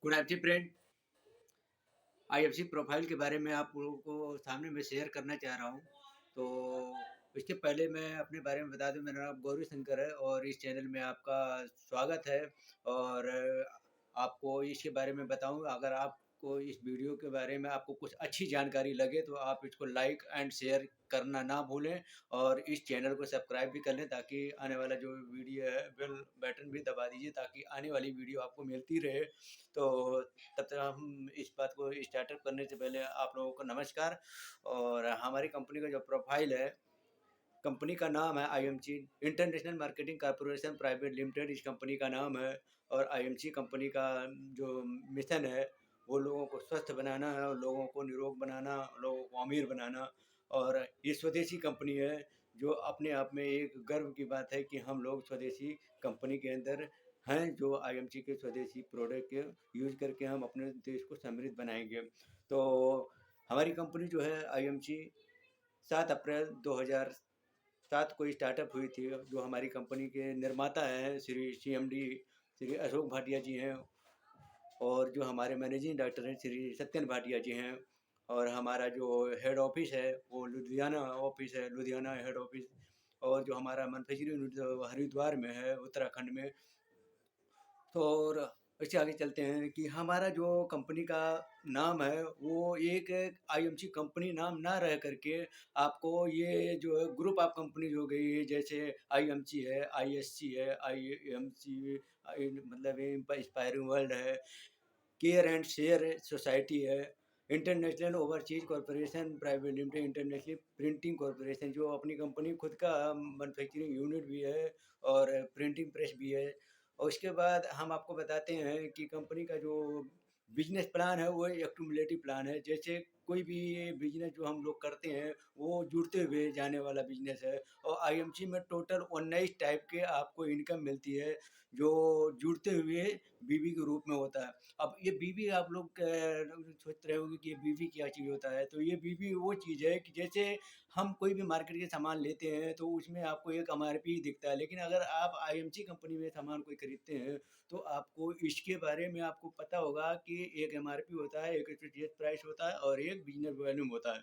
Good afternoon friend. IFC profile के बारे में आप लोगों को सामने मैं शेयर करना चाह रहा हूँ। तो इसके पहले मैं अपने बारे में बता दूं, मेरा नाम गौरी शंकर है और इस चैनल में आपका स्वागत है। और आपको इसके बारे में बताऊं, अगर आपको इस वीडियो के बारे में आपको कुछ अच्छी जानकारी लगे तो आप इसको लाइक एंड शेयर करना ना भूलें और इस चैनल को सब्सक्राइब भी कर लें, ताकि आने वाला जो वीडियो है बेल बटन भी दबा दीजिए ताकि आने वाली वीडियो आपको मिलती रहे। तो तब तक हम इस बात को स्टार्टअप करने से पहले आप लोगों को नमस्कार। और हमारी कंपनी का जो प्रोफाइल है, कंपनी का नाम है IMC international marketing corporation private limited, इस कंपनी का नाम है। और आईएमसी कंपनी का जो मिशन है वो लोगों को स्वस्थ बनाना है और लोगों को निरोग बनाना, लोगों को अमीर बनाना। और ये स्वदेशी कंपनी है, जो अपने आप में एक गर्व की बात है कि हम लोग स्वदेशी कंपनी के अंदर हैं, जो आईएमसी के स्वदेशी प्रोडक्ट के यूज करके हम अपने देश को समृद्ध बनाएंगे। तो हमारी कंपनी जो है आईएमसी 7 अप्रैल 2007 को स्टार्टअप हुई थी। जो हमारी कंपनी के निर्माता हैं श्री सीएमडी श्री अशोक भाटिया जी हैं, और जो हमारे मैनेजिंग डायरेक्टर हैं श्री सत्यन भाटिया जी हैं। और हमारा जो हेड ऑफिस है वो लुधियाना ऑफिस है, लुधियाना हेड ऑफिस। और जो हमारा मैन्युफैक्चरिंग यूनिट हरिद्वार में है, उत्तराखंड में। तो और इससे आगे चलते हैं कि हमारा जो कंपनी का नाम है वो एक आईएमसी कंपनी नाम ना रह करके आपको ये जो है ग्रुप ऑफ कंपनीज हो गई है, जैसे आईएमसी है, आईएससी है, आईएमसी मतलब इंस्पायरिंग वर्ल्ड है, केयर एंड शेयर सोसाइटी है, international overseas corporation private limited, international printing corporation, जो अपनी कंपनी खुद का मैन्युफैक्चरिंग यूनिट भी है और प्रिंटिंग प्रेस भी है। और उसके बाद हम आपको बताते हैं कि कंपनी का जो बिजनेस प्लान है वो एक्यूमुलेटिव प्लान है। जैसे कोई भी बिजनेस जो हम लोग करते हैं वो जुड़ते हुए जाने वाला बिजनेस है। और आईएमसी में टोटल 19 टाइप के आपको इनकम मिलती है, जो जुड़ते हुए बीवी के रूप में होता है। अब ये बीवी आप लोग सोच रहे होंगे कि ये बीवी क्या चीज़ होता है। तो ये बीवी वो चीज़ है कि जैसे हम कोई भी मार्केट के सामान लेते हैं तो उसमें आपको एक एमआरपी दिखता है, लेकिन अगर आप आईएमसी कंपनी में सामान कोई खरीदते हैं तो आपको इसके बारे में आपको पता होगा कि एक एमआरपी होता है, एक एक्सचेंज प्राइस होता है और एक बिजनेस वॉल्यूम होता है।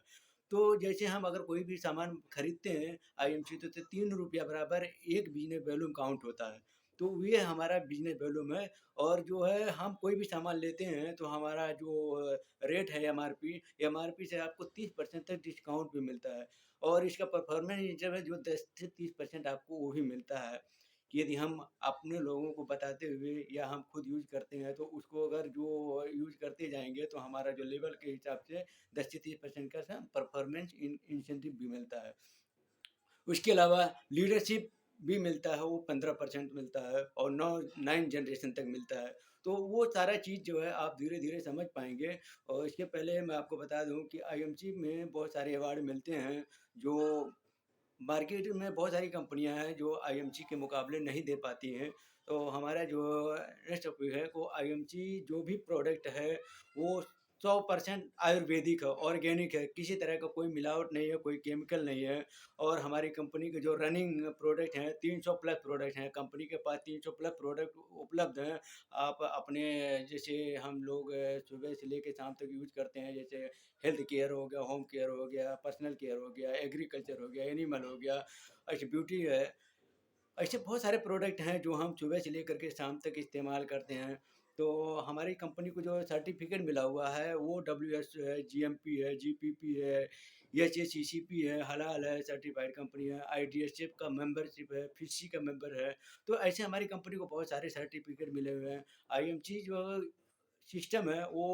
तो जैसे हम अगर कोई भी सामान खरीदते हैं आईएमसी तो 3 रुपया बराबर एक बिजनेस वॉल्यूम काउंट होता है। तो ये हमारा बिजनेस वॉल्यूम है। और जो है हम कोई भी सामान लेते हैं तो हमारा जो रेट है एमआरपी से आपको 30% तक डिस्काउंट भी मिलता है। और इसका परफॉर्मेंस जब है जो 10 से 30% आपको वो भी मिलता है कि यदि हम अपने लोगों को बताते हुए या हम खुद यूज करते हैं तो उसको अगर जो यूज करते जाएंगे तो हमारा जो लेवल के हिसाब से 10 से 30% का परफॉर्मेंस इंसेंटिव भी मिलता है। उसके अलावा लीडरशिप भी मिलता है, वो 15% मिलता है और 9 जनरेशन तक मिलता है। तो वो सारा चीज़ जो है आप धीरे धीरे समझ पाएंगे। और इसके पहले मैं आपको बता दूं कि आईएमसी में बहुत सारे अवार्ड मिलते हैं, जो मार्केट में बहुत सारी कंपनियां हैं जो आईएमसी के मुकाबले नहीं दे पाती हैं। तो हमारा जो नेक्स्ट टॉपिक है वो आईएमसी जो भी प्रोडक्ट है वो 100% आयुर्वेदिक है, ऑर्गेनिक है, किसी तरह का कोई मिलावट नहीं है, कोई केमिकल नहीं है। और हमारी कंपनी के जो रनिंग प्रोडक्ट हैं 300 प्लस प्रोडक्ट हैं, कंपनी के पास 300 प्लस प्रोडक्ट उपलब्ध हैं। आप अपने जैसे हम लोग सुबह से लेकर शाम तक यूज करते हैं, जैसे हेल्थ केयर हो गया, होम केयर हो गया, पर्सनल केयर हो गया, एग्रीकल्चर हो गया, एनिमल हो गया, ऐसे ब्यूटी है। ऐसे बहुत सारे प्रोडक्ट हैं जो हम सुबह से लेकर के शाम तक इस्तेमाल करते हैं। तो हमारी कंपनी को जो सर्टिफिकेट मिला हुआ है वो डब्ल्यूएस है, जीएमपी है, जीपीपी है, एचएसीसीपी है, हलाल है, सर्टिफाइड कंपनी है, आईडीएसएफ का मेंबरशिप है, फिशी का मेंबर है। तो ऐसे हमारी कंपनी को बहुत सारे सर्टिफिकेट मिले हुए हैं। आईएमसी जो सिस्टम है वो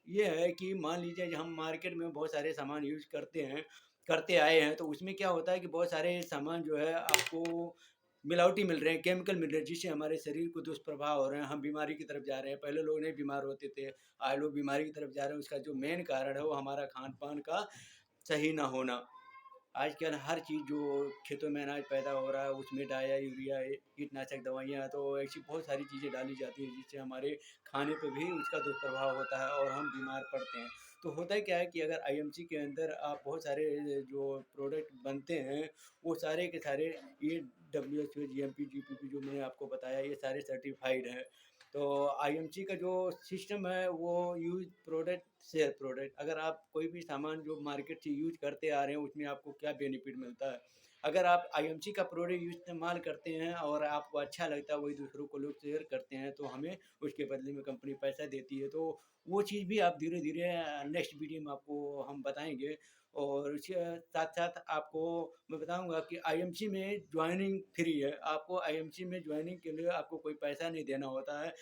ये है कि मान लीजिए हम मार्केट में बहुत सारे सामान यूज करते हैं, करते आए हैं, तो उसमें क्या होता है कि बहुत सारे सामान जो है आपको मिलावटी मिल रहे हैं, केमिकल मिल रहे हैं, जिससे हमारे शरीर को दुष्प्रभाव हो रहे हैं, हम बीमारी की तरफ जा रहे हैं। पहले लोग नहीं बीमार होते थे, आज लोग बीमारी की तरफ जा रहे हैं। उसका जो मेन कारण है वो हमारा खान पान का सही ना होना। आजकल हर चीज़ जो खेतों में अनाज पैदा हो रहा है उसमें डाया यूरिया कीटनाशक दवाइयाँ, तो ऐसी बहुत सारी चीज़ें डाली जाती हैं जिससे हमारे खाने पे भी उसका दुष्प्रभाव होता है और हम बीमार पड़ते हैं। तो होता है क्या है कि अगर आईएमसी के अंदर आप बहुत सारे जो प्रोडक्ट बनते हैं वो सारे के सारे ये W H O G M P G P P जो मैंने आपको बताया ये सारे सर्टिफाइड हैं। तो आईएमसी का जो सिस्टम है वो यूज़ प्रोडक्ट शेयर प्रोडक्ट, अगर आप कोई भी सामान जो मार्केट से यूज़ करते आ रहे हैं उसमें आपको क्या बेनिफिट मिलता है। अगर आप आईएमसी का प्रोडक्ट इस्तेमाल करते हैं और आपको अच्छा लगता है, वही दूसरों को लोग शेयर करते हैं, तो हमें उसके बदले में कंपनी पैसा देती है। तो वो चीज़ भी आप धीरे-धीरे नेक्स्ट वीडियो में आपको हम बताएँगे। और उसके साथ-साथ आपको मैं बताऊँगा कि आईएमसी में जॉइनिंग फ्री है। आपको आईएमसी में जॉइनिंग के लिए आपको कोई पैसा नहीं देना होता है।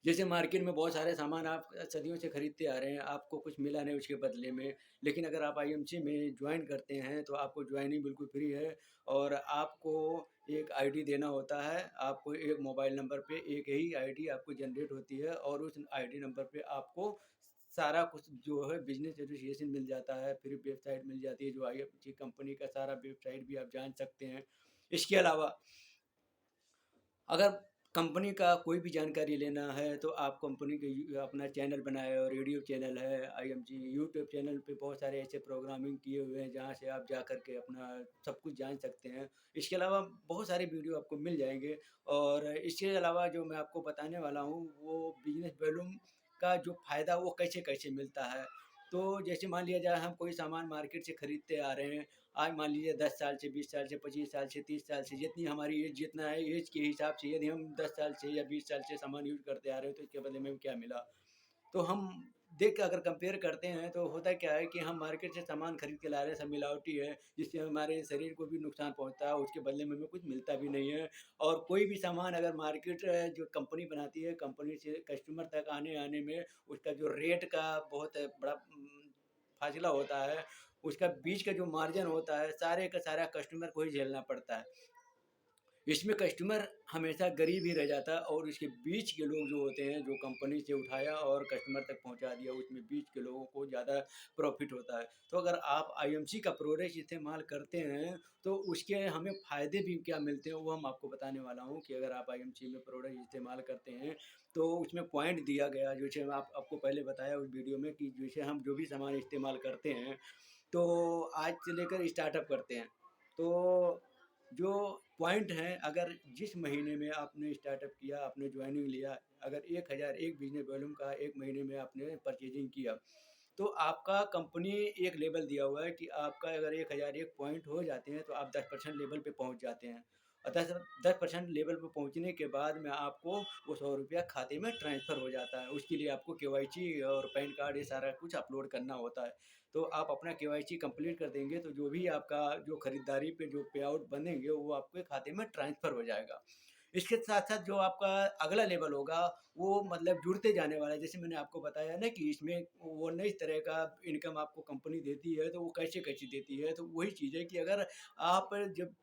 जैसे मार्केट में बहुत सारे सामान आप सदियों से खरीदते आ रहे हैं, आपको कुछ मिला नहीं उसके बदले में। लेकिन अगर आप आईएमसी में जॉइन करते हैं, तो आपको जॉइनिंग बिल्कुल फ्री है और आपको एक आईडी देना होता है। आपको एक मोबाइल नंबर पे एक ही आईडी आपको जनरेट होती है और उस आईडी नंबर पे आपको सारा कुछ जो है बिज़नेस एसोसिएशन मिल जाता है, फिर वेबसाइट मिल जाती है, जो आईएमसी कंपनी का सारा वेबसाइट भी आप जान सकते हैं। इसके अलावा अगर कंपनी का कोई भी जानकारी लेना है तो आप कंपनी के अपना चैनल बनाए, और रेडियो चैनल है आईएमजी, यूट्यूब चैनल पे बहुत सारे ऐसे प्रोग्रामिंग किए हुए हैं जहाँ से आप जा कर के अपना सब कुछ जान सकते हैं। इसके अलावा बहुत सारे वीडियो आपको मिल जाएँगे। और इसके अलावा जो मैं आपको बताने वाला हूँ वो बिज़नेस वॉल्यूम का जो फ़ायदा वो कैसे-कैसे मिलता है। तो जैसे मान लिया जाए हम कोई सामान मार्केट से खरीदते आ रहे हैं, आज मान लीजिए 10 साल से, 20 साल से, 25 साल से, 30 साल से, जितनी हमारी एज जितना है, एज के हिसाब से यदि हम 10 साल से या 20 साल से सामान यूज़ करते आ रहे हैं, तो इसके बदले में क्या मिला? तो हम देख के अगर कंपेयर करते हैं तो होता क्या है कि हम मार्केट से सामान खरीद के ला रहे हैं, सब मिलावटी है, जिससे हमारे शरीर को भी नुकसान पहुँचता है, उसके बदले में हमें कुछ मिलता भी नहीं है। और कोई भी सामान अगर मार्केट जो कंपनी बनाती है, कंपनी से कस्टमर तक आने-आने में उसका जो रेट का बहुत बड़ा फासला होता है, उसका बीच का जो मार्जिन होता है, सारे का सारा कस्टमर को ही झेलना पड़ता है। इसमें कस्टमर हमेशा गरीब ही रह जाता है और इसके बीच के लोग जो होते हैं, जो कंपनी से उठाया और कस्टमर तक पहुंचा दिया, उसमें बीच के लोगों को ज़्यादा प्रॉफिट होता है। तो अगर आप आईएमसी का प्रोडक्ट इस्तेमाल करते हैं, तो उसके हमें फ़ायदे भी क्या मिलते हैं, वो हम आपको बताने वाला हूँ कि अगर आप आईएमसी में प्रोडक्ट इस्तेमाल करते हैं, तो उसमें पॉइंट दिया गया, जैसे आपको पहले बताया उस वीडियो में कि जैसे हम जो भी सामान इस्तेमाल करते हैं, तो आज से लेकर स्टार्टअप करते हैं। तो जो पॉइंट हैं, अगर जिस महीने में आपने स्टार्टअप किया, आपने जॉइनिंग लिया, अगर 1000 एक बिज़नेस वॉल्यूम का 1 महीने में आपने परचेज़िंग किया, तो आपका कंपनी एक लेवल दिया हुआ है कि आपका अगर 1001 पॉइंट हो जाते हैं, तो आप 10% लेवल पे पहुँच जाते हैं। और 10% लेवल पे पहुँचने के बाद में आपको वो ₹100 खाते में ट्रांसफ़र हो जाता है। उसके लिए आपको केवाईसी और पैन कार्ड ये सारा कुछ अपलोड करना होता है। तो आप अपना केवाईसी कंप्लीट कर देंगे, तो जो भी आपका जो खरीदारी पे जो पे आउट बनेंगे, वो आपके खाते में ट्रांसफ़र हो जाएगा। इसके साथ-साथ जो आपका अगला लेवल होगा, वो मतलब जुड़ते जाने वाला है। जैसे मैंने आपको बताया ना कि इसमें वो नई तरह का इनकम आपको कंपनी देती है, तो वो कैसे-कैसे देती है, तो वही चीज़ है कि अगर आप जब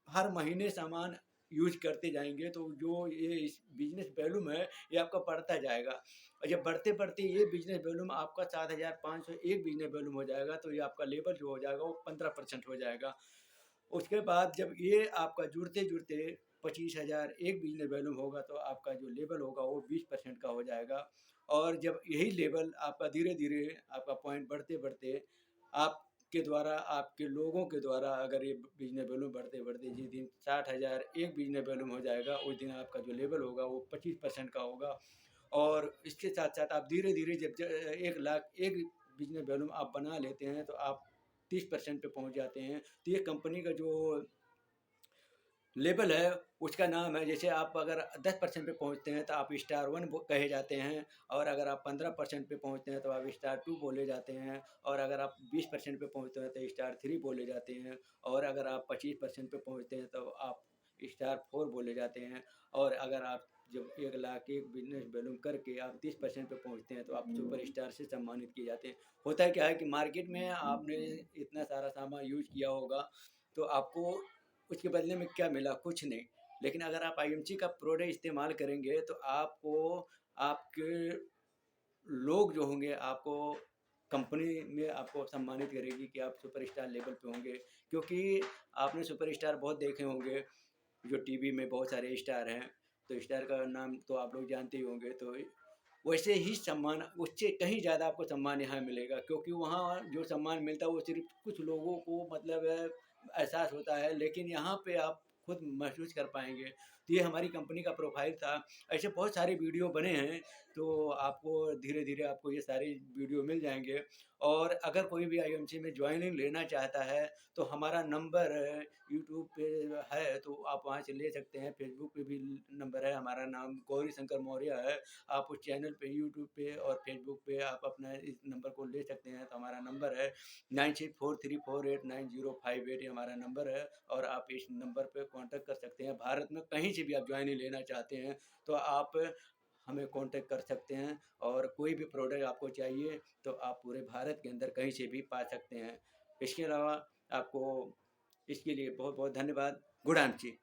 हर महीने सामान यूज़ करते जाएँगे, तो जो ये इस बिज़नेस वॉल्यूम है, ये आपका बढ़ता जाएगा। और जब बढ़ते-बढ़ते ये बिज़नेस वॉल्यूम आपका 7500 एक बिज़नेस वॉल्यूम हो जाएगा, तो ये आपका लेवल जो हो जाएगा, वो 15% हो जाएगा। उसके बाद जब ये आपका जुड़ते-जुड़ते 25,000 एक बिज़नेस वॉल्यूम होगा, तो आपका जो लेवल होगा वो 20% का हो जाएगा। और जब यही लेवल आपका धीरे-धीरे आपका पॉइंट बढ़ते-बढ़ते आपके द्वारा, आपके लोगों के द्वारा, अगर ये बिज़नेस वॉल्यूम बढ़ते-बढ़ते जिस दिन 60,000 एक बिज़नेस वॉल्यूम हो जाएगा, उस दिन आपका जो लेवल होगा वो 25% का होगा। और इसके साथ-साथ आप धीरे-धीरे जब 1 लाख एक बिज़नेस वॉल्यूम आप बना लेते हैं, तो आप 30% पे पहुँच जाते हैं। तो ये कंपनी का जो लेवल है, उसका नाम है, जैसे आप अगर 10% पे पहुँचते हैं, तो आप स्टार 1 कहे जाते हैं। और अगर आप 15% पे पहुँचते हैं, तो आप स्टार 2 बोले जाते हैं। और अगर आप 20% पे पहुँचते हैं, तो स्टार 3 बोले जाते हैं। और अगर आप 25% पे पहुँचते हैं, तो आप स्टार 4 बोले जाते हैं। और अगर आप जब 1 लाख एक बिज़नेस वॉल्यूम करके आप 30% पे पहुँचते हैं, तो आप सुपर स्टार से सम्मानित किए जाते हैं। होता क्या है कि मार्केट में आपने इतना सारा सामान यूज़ किया होगा, तो आपको उसके बदले में क्या मिला? कुछ नहीं। लेकिन अगर आप आईएमसी का प्रोडक्ट इस्तेमाल करेंगे, तो आपको आपके लोग जो होंगे, आपको कंपनी में आपको सम्मानित करेगी कि आप सुपरस्टार लेवल पे होंगे। क्योंकि आपने सुपरस्टार बहुत देखे होंगे, जो टीवी में बहुत सारे स्टार हैं, तो स्टार का नाम तो आप लोग जानते ही होंगे। तो वैसे ही सम्मान, उससे कहीं ज़्यादा आपको सम्मान यहाँ मिलेगा, क्योंकि वहाँ जो सम्मान मिलता है वो सिर्फ़ कुछ लोगों को मतलब एहसास होता है, लेकिन यहाँ पे आप खुद महसूस कर पाएँगे। तो ये हमारी कंपनी का प्रोफाइल था। ऐसे बहुत सारे वीडियो बने हैं, तो आपको धीरे-धीरे आपको ये सारे वीडियो मिल जाएँगे। और अगर कोई भी आईएमसी में जॉइनिंग लेना चाहता है, तो हमारा नंबर यूट्यूब पे है, तो आप वहाँ से ले सकते हैं। फेसबुक पे भी नंबर है, हमारा नाम गौरी शंकर मौर्य है। आप उस चैनल पे, यूट्यूब पे और फेसबुक पे आप अपना इस नंबर को ले सकते हैं। तो हमारा नंबर है 9643489058, ये हमारा नंबर है और आप इस नंबर पे कॉन्टैक्ट कर सकते हैं। भारत में कहीं से भी आप जॉइनिंग लेना चाहते हैं, तो आप हमें कॉन्टैक्ट कर सकते हैं और कोई भी प्रोडक्ट आपको चाहिए, तो आप पूरे भारत के अंदर कहीं से भी पा सकते हैं। इसके अलावा आपको इसके लिए बहुत-बहुत धन्यवाद। Good on ji.